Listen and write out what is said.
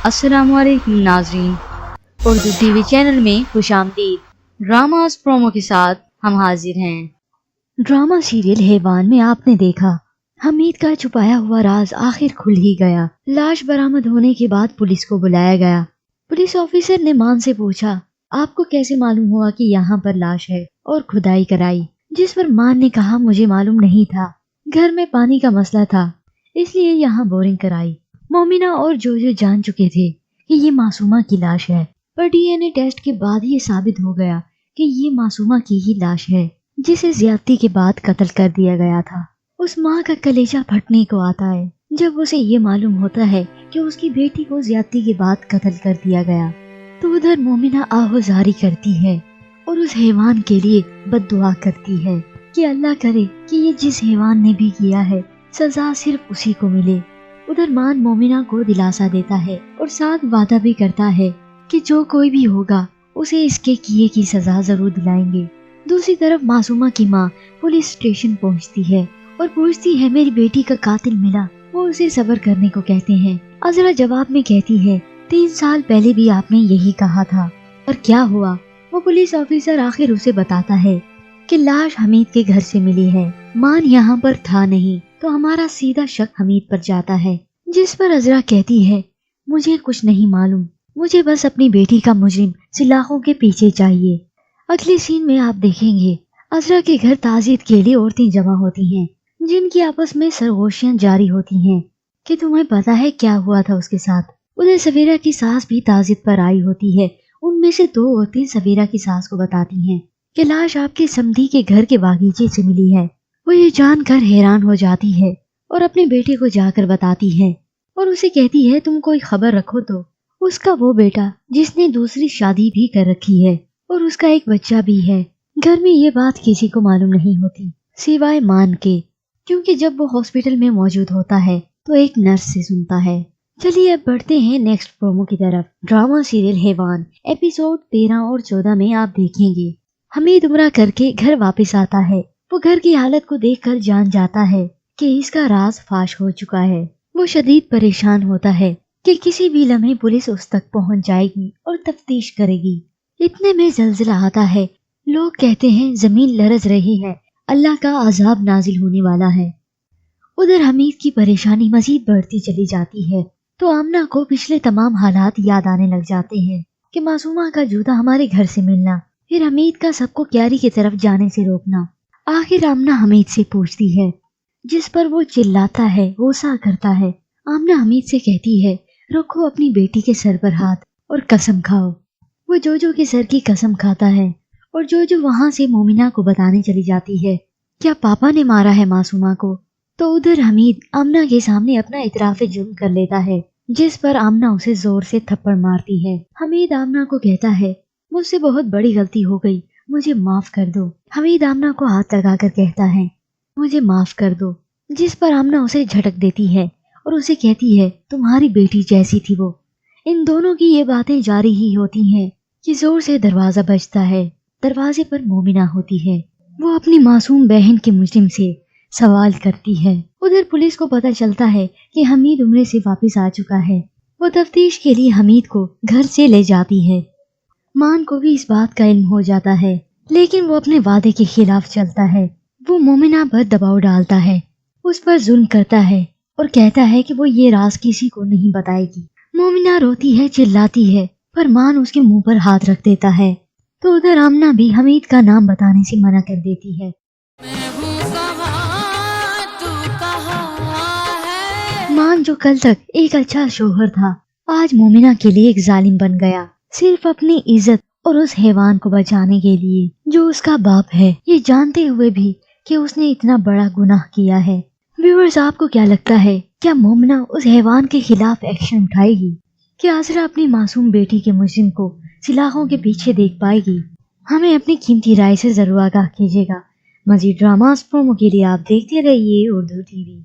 السلام علیکم ناظرین، اردو ٹی وی چینل میں خوش آمدید۔ ڈراماز پرومو کے ساتھ ہم حاضر ہیں۔ ڈرامہ سیریل حیوان میں آپ نے دیکھا حمید کا چھپایا ہوا راز آخر کھل ہی گیا۔ لاش برآمد ہونے کے بعد پولیس کو بلایا گیا۔ پولیس آفیسر نے مان سے پوچھا، آپ کو کیسے معلوم ہوا کہ یہاں پر لاش ہے، اور کھدائی کرائی؟ جس پر مان نے کہا، مجھے معلوم نہیں تھا، گھر میں پانی کا مسئلہ تھا، اس لیے یہاں بورنگ کرائی۔ مومنہ اور جوجو جان چکے تھے کہ یہ معصومہ کی لاش ہے، پر ڈی این اے ٹیسٹ کے بعد یہ ثابت ہو گیا کہ یہ معصومہ کی ہی لاش ہے، جسے زیادتی کے بعد قتل کر دیا گیا تھا۔ اس ماں کا کلیجہ پھٹنے کو آتا ہے جب اسے یہ معلوم ہوتا ہے کہ اس کی بیٹی کو زیادتی کے بعد قتل کر دیا گیا۔ تو ادھر مومنہ آہوزاری کرتی ہے اور اس حیوان کے لیے بد دعا کرتی ہے کہ اللہ کرے کہ یہ جس حیوان نے بھی کیا ہے سزا صرف اسی کو ملے۔ ادھر مان مومنہ کو دلاسا دیتا ہے اور ساتھ وعدہ بھی کرتا ہے کہ جو کوئی بھی ہوگا اسے اس کے کیے کی سزا ضرور دلائیں گے۔ دوسری طرف معصومہ کی ماں پولیس اسٹیشن پہنچتی ہے اور پوچھتی ہے، میری بیٹی کا قاتل ملا؟ وہ اسے صبر کرنے کو کہتے ہیں۔ عذرا جواب میں کہتی ہے، 3 سال پہلے بھی آپ نے یہی کہا تھا، اور کیا ہوا؟ وہ پولیس آفیسر آخر اسے بتاتا ہے کہ لاش حمید کے گھر سے ملی ہے، مان یہاں پر تھا نہیں، تو ہمارا سیدھا شک حمید پر جاتا ہے۔ جس پر عذرا کہتی ہے، مجھے کچھ نہیں معلوم، مجھے بس اپنی بیٹی کا مجرم سلاخوں کے پیچھے چاہیے۔ اگلے سین میں آپ دیکھیں گے عذرا کے گھر تعزیت کے لیے عورتیں جمع ہوتی ہیں، جن کی آپس میں سرگوشیاں جاری ہوتی ہیں کہ تمہیں پتا ہے کیا ہوا تھا اس کے ساتھ۔ ادھر سویرا کی ساس بھی تعزیت پر آئی ہوتی ہے۔ ان میں سے 2 عورتیں سویرا کی ساس کو بتاتی ہیں کہ لاش آپ کے سمدھی کے گھر کے باغیچے سے ملی ہے۔ وہ یہ جان کر حیران ہو جاتی ہے اور اپنے بیٹے کو جا کر بتاتی ہے اور اسے کہتی ہے، تم کوئی خبر رکھو تو اس کا وہ بیٹا جس نے دوسری شادی بھی کر رکھی ہے اور اس کا ایک بچہ بھی ہے۔ گھر میں یہ بات کسی کو معلوم نہیں ہوتی سوائے مان کے، کیونکہ جب وہ ہاسپٹل میں موجود ہوتا ہے تو ایک نرس سے سنتا ہے۔ چلیے اب بڑھتے ہیں نیکسٹ پرومو کی طرف۔ ڈرامہ سیریل حیوان ایپیسوڈ 13 اور 14 میں آپ دیکھیں گے حمید عمرہ کر کے گھر واپس آتا ہے۔ وہ گھر کی حالت کو دیکھ کر جان جاتا ہے کہ اس کا راز فاش ہو چکا ہے۔ وہ شدید پریشان ہوتا ہے کہ کسی بھی لمحے پولیس اس تک پہنچ جائے گی اور تفتیش کرے گی۔ اتنے میں زلزلہ آتا ہے، لوگ کہتے ہیں زمین لرز رہی ہے، اللہ کا عذاب نازل ہونے والا ہے۔ ادھر حمید کی پریشانی مزید بڑھتی چلی جاتی ہے تو آمنہ کو پچھلے تمام حالات یاد آنے لگ جاتے ہیں کہ معصومہ کا جوتا ہمارے گھر سے ملنا، پھر حمید کا سب کو کیاری کی طرف جانے سے روکنا۔ آخر آمنہ حمید سے پوچھتی ہے، جس پر وہ چلاتا ہے، غصہ کرتا ہے۔ آمنہ حمید سے کہتی ہے، رکھو اپنی بیٹی کے سر پر ہاتھ اور قسم کھاؤ۔ وہ جوجو کے سر کی قسم کھاتا ہے اور جوجو وہاں سے مومنہ کو بتانے چلی جاتی ہے، کیا پاپا نے مارا ہے معصومہ کو؟ تو ادھر حمید آمنہ کے سامنے اپنا اعتراف جرم کر لیتا ہے، جس پر آمنہ اسے زور سے تھپڑ مارتی ہے۔ حمید آمنہ کو کہتا ہے، مجھ سے بہت بڑی غلطی ہو گئی، مجھے معاف کر دو۔ حمید آمنہ کو ہاتھ لگا کر کہتا ہے، مجھے معاف کر دو، جس پر آمنہ اسے جھٹک دیتی ہے اور اسے کہتی ہے، تمہاری بیٹی جیسی تھی وہ۔ ان دونوں کی یہ باتیں جاری ہی ہوتی ہیں کہ زور سے دروازہ بجتا ہے۔ دروازے پر مومنہ ہوتی ہے۔ وہ اپنی معصوم بہن کے مجرم سے سوال کرتی ہے۔ ادھر پولیس کو پتہ چلتا ہے کہ حمید عمرے سے واپس آ چکا ہے۔ وہ تفتیش کے لیے حمید کو گھر سے لے جاتی ہے۔ مان کو بھی اس بات کا علم ہو جاتا ہے، لیکن وہ اپنے وعدے کے خلاف چلتا ہے۔ وہ مومنہ پر دباؤ ڈالتا ہے، اس پر ظلم کرتا ہے اور کہتا ہے کہ وہ یہ راز کسی کو نہیں بتائے گی۔ مومنہ روتی ہے، چلاتی ہے، پر مان اس کے منہ پر ہاتھ رکھ دیتا ہے۔ تو ادھر آمنہ بھی حمید کا نام بتانے سے منع کر دیتی ہے۔ مان جو کل تک ایک اچھا شوہر تھا، آج مومنہ کے لیے ایک ظالم بن گیا، صرف اپنی عزت اور اس حیوان کو بچانے کے لیے جو اس کا باپ ہے، یہ جانتے ہوئے بھی کہ اس نے اتنا بڑا گناہ کیا ہے۔ ویورز، آپ کو کیا لگتا ہے، کیا مومنہ اس حیوان کے خلاف ایکشن اٹھائے گی؟ کیا عذرا اپنی معصوم بیٹی کے مجرم کو سلاخوں کے پیچھے دیکھ پائے گی؟ ہمیں اپنی قیمتی رائے سے ضرور آگاہ کیجیے گا۔ مزید ڈراماز پرومو کے لیے آپ دیکھتے رہیے اردو ٹی وی۔